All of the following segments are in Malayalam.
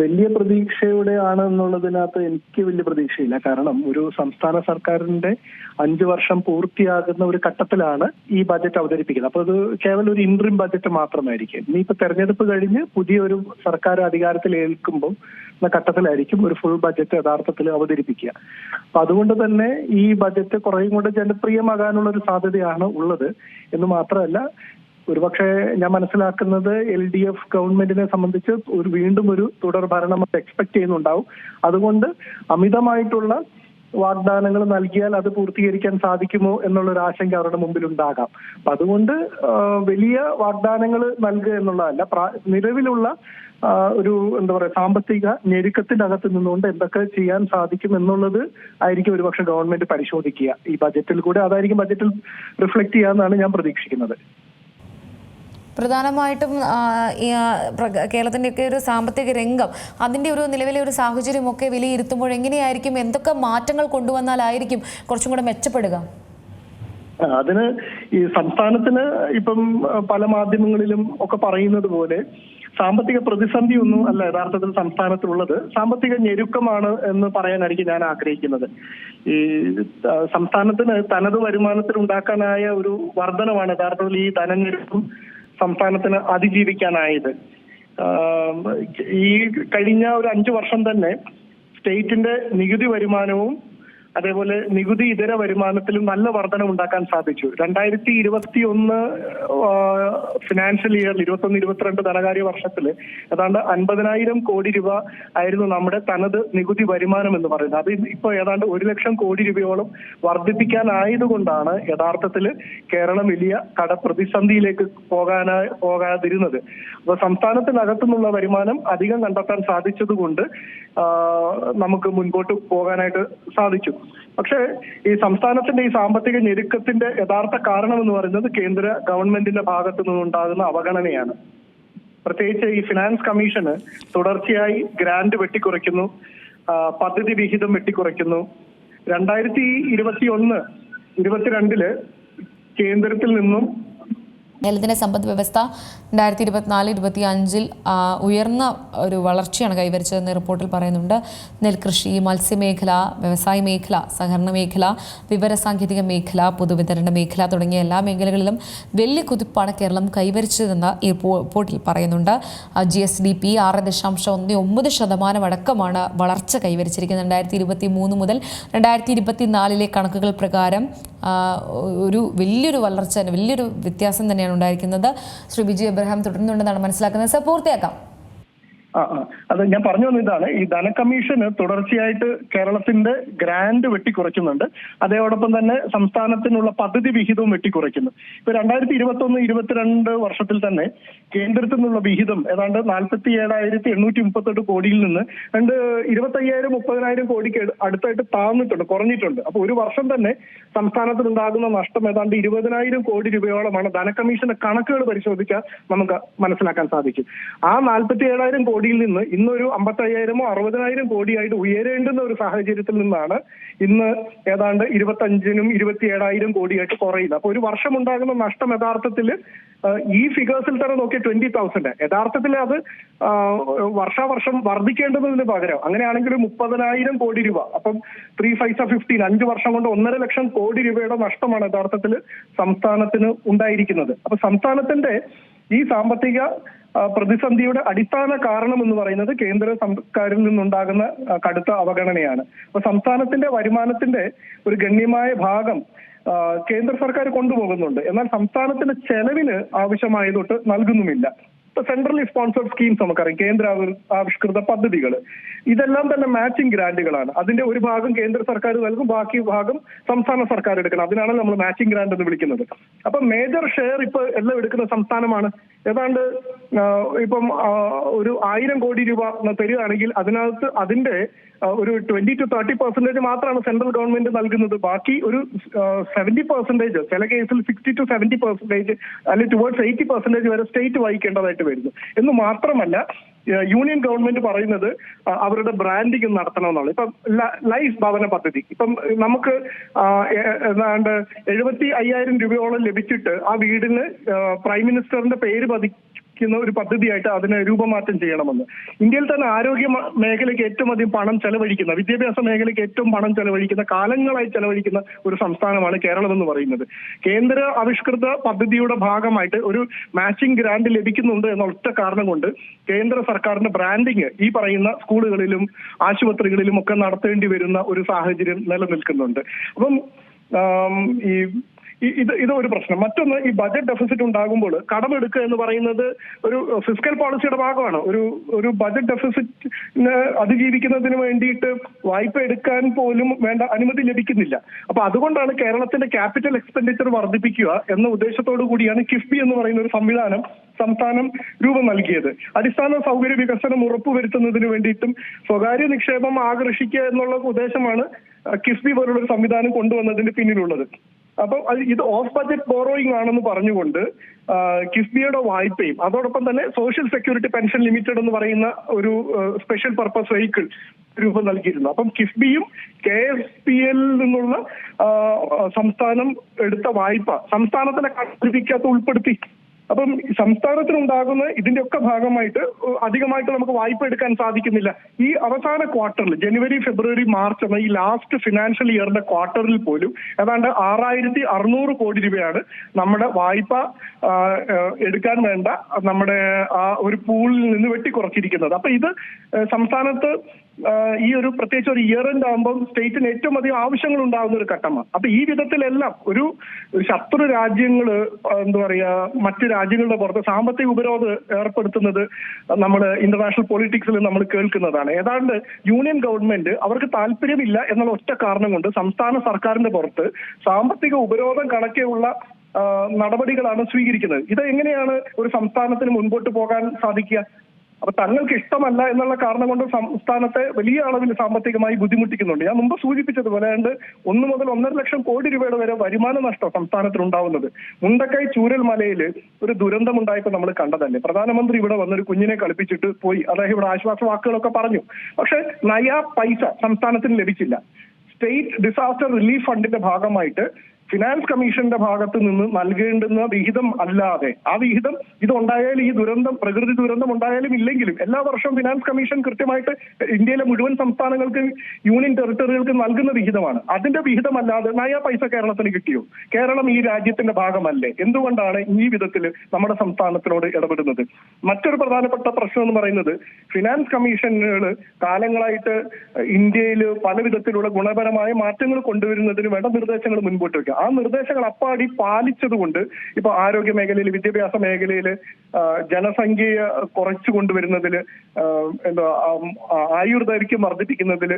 വലിയ പ്രതീക്ഷയോടെയാണ് എന്നുള്ളതിനകത്ത് എനിക്ക് വലിയ പ്രതീക്ഷയില്ല. കാരണം ഒരു സംസ്ഥാന സർക്കാരിന്റെ 5 വർഷം പൂർത്തിയാകുന്ന ഒരു ഘട്ടത്തിലാണ് ഈ ബജറ്റ് അവതരിപ്പിക്കുന്നത്. അപ്പൊ അത് കേവലം ഒരു ഇന്ററിം ബജറ്റ് മാത്രമായിരിക്കും. ഇനിയിപ്പോ തെരഞ്ഞെടുപ്പ് കഴിഞ്ഞ് പുതിയൊരു സർക്കാർ അധികാരത്തിൽ ഏൽക്കുമ്പോൾ എന്ന ഘട്ടത്തിലായിരിക്കും ഒരു ഫുൾ ബജറ്റ് യഥാർത്ഥത്തിൽ അവതരിപ്പിക്കുക. അപ്പൊ അതുകൊണ്ട് തന്നെ ഈ ബജറ്റ് കുറേയും കൂടെ ജനപ്രിയമാകാനുള്ള ഒരു സാധ്യതയാണ് ഉള്ളത് എന്ന് മാത്രമല്ല, ഒരുപക്ഷെ ഞാൻ മനസ്സിലാക്കുന്നത് LDF ഗവൺമെന്റിനെ സംബന്ധിച്ച് വീണ്ടും ഒരു തുടർ ഭരണം എക്സ്പെക്ട് ചെയ്യുന്നുണ്ടാവും. അതുകൊണ്ട് അമിതമായിട്ടുള്ള വാഗ്ദാനങ്ങൾ നൽകിയാൽ അത് പൂർത്തീകരിക്കാൻ സാധിക്കുമോ എന്നുള്ളൊരു ആശങ്ക അവരുടെ മുമ്പിൽ ഉണ്ടാകാം. അപ്പൊ അതുകൊണ്ട് വലിയ വാഗ്ദാനങ്ങൾ നൽകുക എന്നുള്ളതല്ല, നിലവിലുള്ള ഒരു എന്താ പറയുക സാമ്പത്തിക ഞെരുക്കത്തിനകത്ത് നിന്നുകൊണ്ട് എന്തൊക്കെ ചെയ്യാൻ സാധിക്കും എന്നുള്ളത് ആയിരിക്കും ഒരുപക്ഷെ ഗവൺമെന്റ് പരിശോധിക്കുക ഈ ബജറ്റിൽ കൂടെ. അതായിരിക്കും ബജറ്റിൽ റിഫ്ലക്ട് ചെയ്യാമെന്നാണ് ഞാൻ പ്രതീക്ഷിക്കുന്നത്. പ്രധാനമായിട്ടും കേരളത്തിൻ്റെയൊക്കെ ഒരു സാമ്പത്തിക രംഗം അതിൻ്റെ ഒരു നിലവിലെ ഒരു സാഹചര്യമൊക്കെ വിലയിരുത്തുമ്പോൾ എങ്ങനെയായിരിക്കും, എന്തൊക്കെ മാറ്റങ്ങൾ കൊണ്ടുവന്നാലായിരിക്കും കുറച്ചും കൂടെ മെച്ചപ്പെടുക? അതിന് ഈ സംസ്ഥാനത്തിന് ഇപ്പം പല മാധ്യമങ്ങളിലും ഒക്കെ പറയുന്നത് പോലെ സാമ്പത്തിക പ്രതിസന്ധി ഒന്നും അല്ല യഥാർത്ഥത്തിൽ സംസ്ഥാനത്തുള്ളത്, സാമ്പത്തിക ഞെരുക്കമാണ് എന്ന് പറയാനായിരിക്കും ഞാൻ ആഗ്രഹിക്കുന്നത്. ഈ സംസ്ഥാനത്തിന് തനത് വരുമാനത്തിൽ ഉണ്ടാക്കാനായ ഒരു വർധനമാണ് യഥാർത്ഥത്തിൽ ഈ ധനഞ്ഞെരുക്കം സംസ്ഥാനത്തിന് അതിജീവിക്കാനായത്. ഈ കഴിഞ്ഞ ഒരു 5 വർഷം തന്നെ സ്റ്റേറ്റിന്റെ നികുതി വരുമാനവും അതേപോലെ നികുതി ഇതര വരുമാനത്തിലും നല്ല വർധന ഉണ്ടാക്കാൻ സാധിച്ചു. 2021 ഫിനാൻഷ്യൽ ഇയർ 21-22 ധനകാര്യ വർഷത്തില് ഏതാണ്ട് 50,000 കോടി രൂപ ആയിരുന്നു നമ്മുടെ തനത് നികുതി വരുമാനം എന്ന് പറയുന്നത്. അത് ഇപ്പൊ ഏതാണ്ട് 1 ലക്ഷം കോടി രൂപയോളം വർദ്ധിപ്പിക്കാനായതുകൊണ്ടാണ് യഥാർത്ഥത്തിൽ കേരളം വലിയ കടപ്രതിസന്ധിയിലേക്ക് പോകാതിരുന്നത്. അപ്പൊ സംസ്ഥാനത്തിനകത്തുനിന്നുള്ള വരുമാനം അധികം കണ്ടെത്താൻ സാധിച്ചതുകൊണ്ട് നമുക്ക് മുൻപോട്ട് പോകാനായിട്ട് സാധിച്ചു. പക്ഷേ ഈ സംസ്ഥാനത്തിന്റെ ഈ സാമ്പത്തിക ഞെരുക്കത്തിന്റെ യഥാർത്ഥ കാരണം എന്ന് പറയുന്നത് കേന്ദ്ര ഗവൺമെന്റിന്റെ ഭാഗത്തു നിന്നുണ്ടാകുന്ന അവഗണനയാണ്. പ്രത്യേകിച്ച് ഈ ഫിനാൻസ് കമ്മീഷന് തുടർച്ചയായി ഗ്രാന്റ് വെട്ടിക്കുറയ്ക്കുന്നു, പദ്ധതി വിഹിതം വെട്ടിക്കുറയ്ക്കുന്നു. 2021-22 കേന്ദ്രത്തിൽ നിന്നും കേരളത്തിൻ്റെ സമ്പദ് വ്യവസ്ഥ 2024-25 ഉയർന്ന ഒരു വളർച്ചയാണ് കൈവരിച്ചതെന്ന് റിപ്പോർട്ടിൽ പറയുന്നുണ്ട്. നെൽകൃഷി, മത്സ്യമേഖല, വ്യവസായ മേഖല, സഹകരണ മേഖല, വിവരസാങ്കേതിക മേഖല, പൊതുവിതരണ മേഖല തുടങ്ങിയ എല്ലാ മേഖലകളിലും വലിയ കുതിപ്പാണ് കേരളം കൈവരിച്ചതെന്ന് ഈ റിപ്പോർട്ടിൽ പറയുന്നുണ്ട്. GSDP 6.19% അടക്കമാണ് വളർച്ച കൈവരിച്ചിരിക്കുന്നത്. 2023 മുതൽ 2024 കണക്കുകൾ പ്രകാരം ഒരു വലിയൊരു വളർച്ച, വലിയൊരു വ്യത്യാസം തന്നെയാണ് ഉണ്ടായിരിക്കുന്നത്. ശ്രീ ബിജു എബ്രഹാം തുടരുന്നുണ്ടെന്നാണ് മനസ്സിലാക്കുന്നത്. സർ, പൂർത്തിയാക്കാം. അത് ഞാൻ പറഞ്ഞു വന്ന ഇതാണ്, ഈ ധനകമ്മീഷന് തുടർച്ചയായിട്ട് കേരളത്തിന്റെ ഗ്രാന്റ് വെട്ടിക്കുറയ്ക്കുന്നുണ്ട്. അതോടൊപ്പം തന്നെ സംസ്ഥാനത്തിനുള്ള പദ്ധതി വിഹിതവും വെട്ടിക്കുറയ്ക്കുന്നു. ഇപ്പൊ 2021-22 വർഷത്തിൽ തന്നെ കേന്ദ്രത്തിൽ നിന്നുള്ള വിഹിതം ഏതാണ്ട് 47,838 കോടിയിൽ നിന്ന് 25,000-30,000 കോടിക്ക് അടുത്തായിട്ട് താഴ്ന്നിട്ടുണ്ട്, കുറഞ്ഞിട്ടുണ്ട്. അപ്പൊ ഒരു വർഷം തന്നെ സംസ്ഥാനത്തിനുണ്ടാകുന്ന നഷ്ടം ഏതാണ്ട് 20,000 കോടി രൂപയോളമാണ്. ധനകമ്മീഷന്റെ കണക്കുകൾ പരിശോധിച്ചാൽ നമുക്ക് മനസ്സിലാക്കാൻ സാധിക്കും. ആ 47,000 കോടിയിൽ നിന്ന് ഇന്നൊരു 55,000-ഓ 60,000 കോടിയായിട്ട് ഉയരേണ്ടുന്ന ഒരു സാഹചര്യത്തിൽ നിന്നാണ് ഇന്ന് ഏതാണ്ട് 25,000-27,000 കോടിയായിട്ട് കുറയുന്നത്. അപ്പൊ ഒരു വർഷം ഉണ്ടാകുന്ന നഷ്ടം യഥാർത്ഥത്തിൽ ഈ ഫിഗേഴ്സിൽ തന്നെ നോക്കിയ 20,000, യഥാർത്ഥത്തിൽ അത് വർഷാവർഷം വർദ്ധിക്കേണ്ടതിന് പകരം അങ്ങനെയാണെങ്കിൽ 30,000 കോടി രൂപ, അപ്പം 3 5 15 5 വർഷം കൊണ്ട് 1.5 ലക്ഷം കോടി രൂപയുടെ നഷ്ടമാണ് യഥാർത്ഥത്തിൽ സംസ്ഥാനത്തിന് ഉണ്ടായിരിക്കുന്നത്. അപ്പൊ സംസ്ഥാനത്തിന്റെ ഈ സാമ്പത്തിക പ്രതിസന്ധിയുടെ അടിസ്ഥാന കാരണം എന്ന് പറയുന്നത് കേന്ദ്ര സർക്കാരിൽ നിന്നുണ്ടാകുന്ന കടുത്ത അവഗണനയാണ്. അപ്പൊ സംസ്ഥാനത്തിന്റെ വരുമാനത്തിന്റെ ഒരു ഗണ്യമായ ഭാഗം കേന്ദ്ര സർക്കാർ കൊണ്ടുപോകുന്നുണ്ട്. എന്നാൽ സംസ്ഥാനത്തിന്റെ ചെലവിന് ആവശ്യമായതൊട്ട് നൽകുന്നുമില്ല. ഇപ്പൊ സെൻട്രലി സ്പോൺസർഡ് സ്കീംസ് നമുക്കറിയാം, കേന്ദ്ര ആവിഷ്കൃത പദ്ധതികൾ, ഇതെല്ലാം തന്നെ മാച്ചിങ് ഗ്രാന്റുകളാണ്. അതിന്റെ ഒരു ഭാഗം കേന്ദ്ര സർക്കാർ നൽകും, ബാക്കി ഭാഗം സംസ്ഥാന സർക്കാർ എടുക്കണം. അതിനാണ് നമ്മൾ മാച്ചിങ് ഗ്രാന്റ് എന്ന് വിളിക്കുന്നത്. അപ്പൊ മേജർ ഷെയർ ഇപ്പൊ എല്ലാം എടുക്കുന്ന സംസ്ഥാനമാണ്. ഏതാണ്ട് ഇപ്പം ഒരു 1,000 കോടി രൂപ തരികയാണെങ്കിൽ അതിനകത്ത് അതിന്റെ ഒരു 20-30% മാത്രമാണ് സെൻട്രൽ ഗവൺമെന്റ് നൽകുന്നത്. ബാക്കി ഒരു 70%, ചില കേസിൽ 60-70%, അല്ലെങ്കിൽ ടുവേർഡ്സ് 80% വരെ സ്റ്റേറ്റ് വഹിക്കേണ്ടതായിട്ട് വരുന്നു. എന്ന് മാത്രമല്ല യൂണിയൻ ഗവൺമെന്റ് പറയുന്നത് അവരുടെ ബ്രാൻഡിങ് നടത്തണമെന്നാണ്. ഇപ്പം ലൈഫ് ഭവന പദ്ധതി ഇപ്പം നമുക്ക് ഏതാണ്ട് 75,000 രൂപയോളം ലഭിച്ചിട്ട് ആ വീടിന് പ്രൈം മിനിസ്റ്ററിന്റെ പേര് ഉദ്ദേശിക്കുന്ന ഒരു പദ്ധതിയായിട്ട് അതിനെ രൂപമാറ്റം ചെയ്യണമെന്ന്. ഇന്ത്യയിൽ തന്നെ ആരോഗ്യ മേഖലയ്ക്ക് ഏറ്റവും അധികം പണം ചെലവഴിക്കുന്ന, വിദ്യാഭ്യാസ മേഖലയ്ക്ക് ഏറ്റവും പണം ചെലവഴിക്കുന്ന, കാലങ്ങളായി ചെലവഴിക്കുന്ന ഒരു സംസ്ഥാനമാണ് കേരളം എന്ന് പറയുന്നത്. കേന്ദ്ര ആവിഷ്കൃത പദ്ധതിയുടെ ഭാഗമായിട്ട് ഒരു മാച്ചിങ് ഗ്രാന്റ് ലഭിക്കുന്നുണ്ട് എന്ന ഒറ്റ കാരണം കൊണ്ട് കേന്ദ്ര സർക്കാരിന്റെ ബ്രാൻഡിങ് ഈ പറയുന്ന സ്കൂളുകളിലും ആശുപത്രികളിലും ഒക്കെ നടത്തേണ്ടി വരുന്ന ഒരു സാഹചര്യം നിലനിൽക്കുന്നുണ്ട്. അപ്പം ഇത് ഒരു പ്രശ്നം. മറ്റൊന്ന്, ഈ ബജറ്റ് ഡെഫിസിറ്റ് ഉണ്ടാകുമ്പോൾ കടമെടുക്കുക എന്ന് പറയുന്നത് ഒരു ഫിസ്ക്കൽ പോളിസിയുടെ ഭാഗമാണ്. ഒരു ബജറ്റ് ഡെഫിസിറ്റിന് അതിജീവിക്കുന്നതിന് വേണ്ടിയിട്ട് വായ്പ എടുക്കാൻ പോലും വേണ്ട അനുമതി ലഭിക്കുന്നില്ല. അപ്പൊ അതുകൊണ്ടാണ് കേരളത്തിന്റെ ക്യാപിറ്റൽ എക്സ്പെൻഡിച്ചർ വർദ്ധിപ്പിക്കുക എന്ന ഉദ്ദേശത്തോടു കൂടിയാണ് കിഫ്ബി എന്ന് പറയുന്ന ഒരു സംവിധാനം സംസ്ഥാനം രൂപം നൽകിയത്. അടിസ്ഥാന സൗകര്യ വികസനം ഉറപ്പുവരുത്തുന്നതിന് വേണ്ടിയിട്ടും സ്വകാര്യ നിക്ഷേപം ആകർഷിക്കുക എന്നുള്ള ഉദ്ദേശമാണ് കിഫ്ബി പോലുള്ള ഒരു സംവിധാനം കൊണ്ടുവന്നതിന് പിന്നിലുള്ളത്. അപ്പൊ ഇത് ഓഫ് ബജറ്റ് ബോറോയിങ് ആണെന്ന് പറഞ്ഞുകൊണ്ട് കിഫ്ബിയുടെ വായ്പയും അതോടൊപ്പം തന്നെ സോഷ്യൽ സെക്യൂരിറ്റി പെൻഷൻ ലിമിറ്റഡ് എന്ന് പറയുന്ന ഒരു സ്പെഷ്യൽ പർപ്പസ് വെഹിക്കിൾ രൂപം നൽകിയിരുന്നു. അപ്പം കിഫ്ബിയും KSPL നിന്നുള്ള സംസ്ഥാനം എടുത്ത വായ്പ സംസ്ഥാനത്തിലെ കണക്കിനകത്ത് ഉൾപ്പെടുത്തി. അപ്പം സംസ്ഥാനത്തിനുണ്ടാകുന്ന ഇതിന്റെ ഒക്കെ ഭാഗമായിട്ട് അധികമായിട്ട് നമുക്ക് വായ്പ എടുക്കാൻ സാധിക്കുന്നില്ല. ഈ അവസാന ക്വാർട്ടറിൽ, ജനുവരി, ഫെബ്രുവരി, മാർച്ച് എന്ന ഈ ലാസ്റ്റ് ഫിനാൻഷ്യൽ ഇയറിന്റെ ക്വാർട്ടറിൽ പോലും ഏതാണ്ട് 6600 കോടി രൂപയാണ് നമ്മുടെ വായ്പ എടുക്കാൻ വേണ്ട നമ്മുടെ ആ ഒരു പൂളിൽ നിന്ന് വെട്ടിക്കുറച്ചിരിക്കുന്നത്. അപ്പൊ ഇത് സംസ്ഥാനത്ത് ഈ ഒരു പ്രത്യേകിച്ച് ഒരു ഇയർ എൻഡ് ആകുമ്പോൾ സ്റ്റേറ്റിന് ഏറ്റവും അധികം ആവശ്യങ്ങൾ ഉണ്ടാകുന്ന ഒരു ഘട്ടമാണ്. അപ്പൊ ഈ വിധത്തിലെല്ലാം ഒരു ശത്രു രാജ്യങ്ങള് എന്താ പറയാ മറ്റു രാജ്യങ്ങളുടെ പുറത്ത് സാമ്പത്തിക ഉപരോധം ഏർപ്പെടുത്തുന്നത് നമ്മൾ ഇന്റർനാഷണൽ പൊളിറ്റിക്സിൽ നമ്മൾ കേൾക്കുന്നതാണ്. ഏതാണ്ട് യൂണിയൻ ഗവൺമെന്റ് അവർക്ക് താല്പര്യമില്ല എന്നുള്ള ഒറ്റ കാരണം കൊണ്ട് സംസ്ഥാന സർക്കാരിന്റെ പുറത്ത് സാമ്പത്തിക ഉപരോധം കണക്കെയുള്ള നടപടികളാണ് സ്വീകരിക്കുന്നത്. ഇത് എങ്ങനെയാണ് ഒരു സംസ്ഥാനത്തിന് മുൻപോട്ട് പോകാൻ സാധിക്കുക? അപ്പൊ തങ്ങൾക്ക് ഇഷ്ടമല്ല എന്നുള്ള കാരണം കൊണ്ട് സംസ്ഥാനത്തെ വലിയ അളവിൽ സാമ്പത്തികമായി ബുദ്ധിമുട്ടിക്കുന്നുണ്ട്. ഞാൻ മുമ്പ് സൂചിപ്പിച്ചതുപോലെ 1 മുതൽ 1.5 ലക്ഷം കോടി രൂപയുടെ വരെ വരുമാന നഷ്ടം സംസ്ഥാനത്തിനുണ്ടാവുന്നത്. മുണ്ടക്കൈ ചൂരൽമലയിൽ ഒരു ദുരന്തം ഉണ്ടായപ്പോൾ നമ്മൾ കണ്ടതല്ലേ. പ്രധാനമന്ത്രി ഇവിടെ വന്നൊരു കുഞ്ഞിനെ കളിപ്പിച്ചിട്ട് പോയി. അദ്ദേഹം ഇവിടെ ആശ്വാസ വാക്കുകളൊക്കെ പറഞ്ഞു. പക്ഷെ നയാ പൈസ സംസ്ഥാനത്തിന് ലഭിച്ചില്ല. സ്റ്റേറ്റ് ഡിസാസ്റ്റർ റിലീഫ് ഫണ്ടിന്റെ ഭാഗമായിട്ട് ഫിനാൻസ് കമ്മീഷന്റെ ഭാഗത്ത് നിന്ന് നൽകേണ്ടുന്ന വിഹിതം അല്ലാതെ, ആ വിഹിതം ഇതുണ്ടായാലും ഈ ദുരന്തം, പ്രകൃതി ദുരന്തം ഉണ്ടായാലും ഇല്ലെങ്കിലും എല്ലാ വർഷവും ഫിനാൻസ് കമ്മീഷൻ കൃത്യമായിട്ട് ഇന്ത്യയിലെ മുഴുവൻ സംസ്ഥാനങ്ങൾക്ക്, യൂണിയൻ ടെറിട്ടറികൾക്ക് നൽകുന്ന വിഹിതമാണ്. അതിന്റെ വിഹിതമല്ലാതെ നയാ പൈസ കേരളത്തിന് കിട്ടിയോ? കേരളം ഈ രാജ്യത്തിന്റെ ഭാഗമല്ലേ? എന്തുകൊണ്ടാണ് ഈ വിധത്തിൽ നമ്മുടെ സംസ്ഥാനത്തിനോട് ഇടപെടുന്നത്? മറ്റൊരു പ്രധാനപ്പെട്ട പ്രശ്നം എന്ന് പറയുന്നത്, ഫിനാൻസ് കമ്മീഷനുകൾ കാലങ്ങളായിട്ട് ഇന്ത്യയിൽ പല വിധത്തിലുള്ള ഗുണപരമായ മാറ്റങ്ങൾ കൊണ്ടുവരുന്നതിന് വേണ്ട നിർദ്ദേശങ്ങൾ മുൻപോട്ട് വയ്ക്കുക. ആ നിർദ്ദേശങ്ങൾ അപ്പാടി പാലിച്ചതുകൊണ്ട് ഇപ്പൊ ആരോഗ്യ മേഖലയിൽ, വിദ്യാഭ്യാസ മേഖലയിൽ ജനസംഖ്യയെ കുറച്ചു കൊണ്ടുവരുന്നതിൽ, ആയുർദൈർഘ്യം വർദ്ധിപ്പിക്കുന്നതിൽ,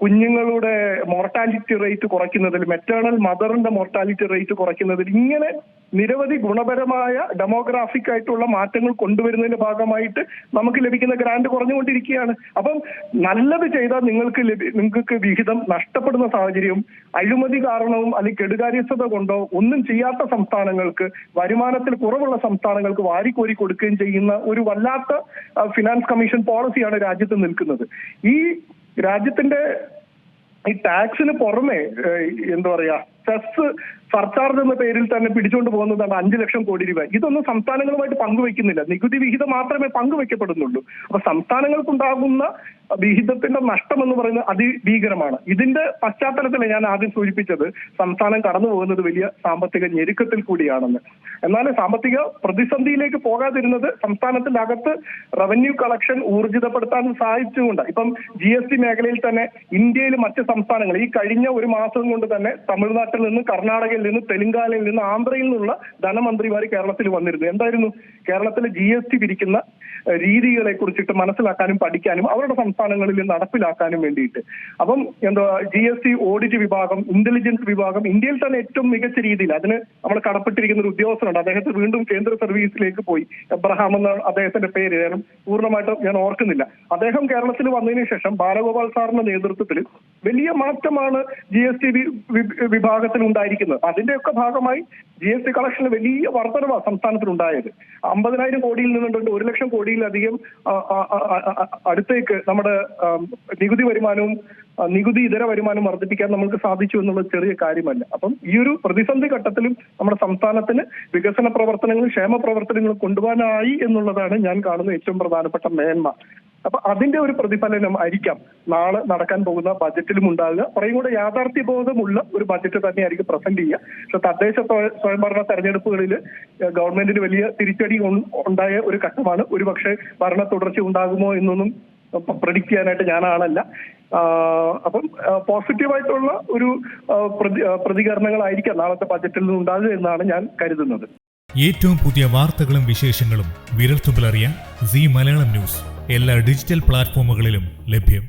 കുഞ്ഞുങ്ങളുടെ mortality rate കുറയ്ക്കുന്നതിൽ, maternal മദറിന്റെ mortality rate കുറയ്ക്കുന്നതിൽ, ഇങ്ങനെ നിരവധി ഗുണപരമായ ഡെമോഗ്രാഫിക് ആയിട്ടുള്ള മാറ്റങ്ങൾ കൊണ്ടുവരുന്നതിന്റെ ഭാഗമായിട്ട് നമുക്ക് ലഭിക്കുന്ന ഗ്രാന്റ് കുറഞ്ഞുകൊണ്ടിരിക്കുകയാണ്. അപ്പം നല്ലത് ചെയ്താൽ നിങ്ങൾക്ക് വിഹിതം നഷ്ടപ്പെടുന്ന സാഹചര്യവും, അഴിമതി കാരണവും അല്ലെങ്കിൽ കെടുകാര്യസ്ഥത കൊണ്ടോ ഒന്നും ചെയ്യാത്ത സംസ്ഥാനങ്ങൾക്ക്, വരുമാനത്തിൽ കുറവുള്ള സംസ്ഥാനങ്ങൾക്ക് വാരിക്കോരി കൊടുക്കുകയും ചെയ്യുന്ന ഒരു വല്ലാത്ത ഫിനാൻസ് കമ്മീഷൻ പോളിസിയാണ് രാജ്യത്ത് നിൽക്കുന്നത്. ഈ രാജ്യത്തിന്റെ ഈ ടാക്സിന് പുറമെ എന്താ പറയാ സെസ് സർചാർജ് എന്ന പേരിൽ തന്നെ പിടിച്ചുകൊണ്ട് പോകുന്നതാണ് 5 ലക്ഷം കോടി രൂപ. ഇതൊന്നും സംസ്ഥാനങ്ങളുമായിട്ട് പങ്കുവെക്കുന്നില്ല. നികുതി വിഹിതം മാത്രമേ പങ്കുവെക്കപ്പെടുന്നുള്ളൂ. അപ്പൊ സംസ്ഥാനങ്ങൾക്കുണ്ടാകുന്ന വിഹിതത്തിന്റെ നഷ്ടം എന്ന് പറയുന്നത് അതിഭീകരമാണ്. ഇതിന്റെ പശ്ചാത്തലത്തിൽ ഞാൻ ആദ്യം സൂചിപ്പിച്ചത് സംസ്ഥാനം കടന്നു പോകുന്നത് വലിയ സാമ്പത്തിക ഞെരുക്കത്തിൽ കൂടിയാണെന്ന്. എന്നാൽ സാമ്പത്തിക പ്രതിസന്ധിയിലേക്ക് പോകാതിരുന്നത് സംസ്ഥാനത്തിന്റെ അകത്ത് റവന്യൂ കളക്ഷൻ ഊർജിതപ്പെടുത്താൻ സഹായിച്ചുകൊണ്ട്, ഇപ്പം GST മേഖലയിൽ തന്നെ ഇന്ത്യയിൽ മറ്റ് സംസ്ഥാനങ്ങൾ ഈ കഴിഞ്ഞ ഒരു മാസം കൊണ്ട് തന്നെ തമിഴ്നാട്ടിൽ നിന്ന്, കർണാടകയിൽ നിന്ന്, തെലങ്കാനയിൽ നിന്ന്, ആന്ധ്രയിൽ നിന്നുള്ള ധനമന്ത്രിമാർ കേരളത്തിൽ വന്നിരുന്നു. എന്തായിരുന്നു? കേരളത്തിലെ GST പിരിക്കുന്ന രീതികളെ കുറിച്ചിട്ട് മനസ്സിലാക്കാനും പഠിക്കാനും അവരുടെ സംസ്ഥാനങ്ങളിൽ നടപ്പിലാക്കാനും വേണ്ടിയിട്ട്. അപ്പം GST ഓഡിറ്റ് വിഭാഗം, ഇന്റലിജൻസ് വിഭാഗം ഇന്ത്യയിൽ തന്നെ ഏറ്റവും മികച്ച രീതിയിൽ അതിന് നമ്മൾ കടപ്പെട്ടിരിക്കുന്ന ഒരു ഉദ്യോഗസ്ഥനുണ്ട്. അദ്ദേഹത്തെ വീണ്ടും കേന്ദ്ര സർവീസിലേക്ക് പോയി. എബ്രഹാം എന്ന അദ്ദേഹത്തിന്റെ പേര് പൂർണ്ണമായിട്ട് ഞാൻ ഓർക്കുന്നില്ല. അദ്ദേഹം കേരളത്തിൽ വന്നതിന് ശേഷം ബാലഗോപാൽ സാറിന്റെ നേതൃത്വത്തിൽ വലിയ മാറ്റമാണ് GST വിഭാഗത്തിൽ ഉണ്ടായിരിക്കുന്നത്. അതിന്റെയൊക്കെ ഭാഗമായി GST കളക്ഷന് വലിയ വർധനവാണ് സംസ്ഥാനത്തിനുണ്ടായത്. 50,000 കോടിയിൽ നിന്നുകൊണ്ട് 1 ലക്ഷം കോടി കോടിയിലധികം അടുത്തേക്ക് നമ്മുടെ നികുതി വരുമാനവും നികുതി ഇതര വരുമാനം വർദ്ധിപ്പിക്കാൻ നമുക്ക് സാധിച്ചു എന്നുള്ളത് ചെറിയ കാര്യമല്ല. അപ്പം ഈ ഒരു പ്രതിസന്ധി ഘട്ടത്തിലും നമ്മുടെ സംസ്ഥാനത്തിന് വികസന പ്രവർത്തനങ്ങളും ക്ഷേമ പ്രവർത്തനങ്ങളും കൊണ്ടുപോകാനായി എന്നുള്ളതാണ് ഞാൻ കാണുന്ന ഏറ്റവും പ്രധാനപ്പെട്ട മേന്മ. അപ്പൊ അതിന്റെ ഒരു പ്രതിഫലനം ആയിരിക്കാം നാളെ നടക്കാൻ പോകുന്ന ബജറ്റിലും ഉണ്ടാകുക. കുറേയും കൂടെ യാഥാർത്ഥ്യബോധമുള്ള ഒരു ബജറ്റ് തന്നെയായിരിക്കും പ്രസന്റ് ചെയ്യുക. പക്ഷെ തദ്ദേശ സ്വയംഭരണ തെരഞ്ഞെടുപ്പുകളിൽ ഗവൺമെന്റിന് വലിയ തിരിച്ചടി ഉണ്ടായ ഒരു ഘട്ടമാണ്. ഒരുപക്ഷെ ഭരണ തുടർച്ച ഉണ്ടാകുമോ എന്നൊന്നും പ്രഡിക്റ്റ് ചെയ്യാനായിട്ട് ഞാനാണല്ല. അപ്പം പോസിറ്റീവായിട്ടുള്ള ഒരു പ്രതികരണങ്ങളായിരിക്കാം നാളത്തെ ബജറ്റിൽ നിന്ന് ഉണ്ടാകുക എന്നാണ് ഞാൻ കരുതുന്നത്. ഏറ്റവും പുതിയ വാർത്തകളും വിശേഷങ്ങളും വിരൽത്തുമ്പിലറിയാൻ സീ മലയാളം ന്യൂസ് എല്ലാ ഡിജിറ്റൽ പ്ലാറ്റ്ഫോമുകളിലും ലഭ്യം.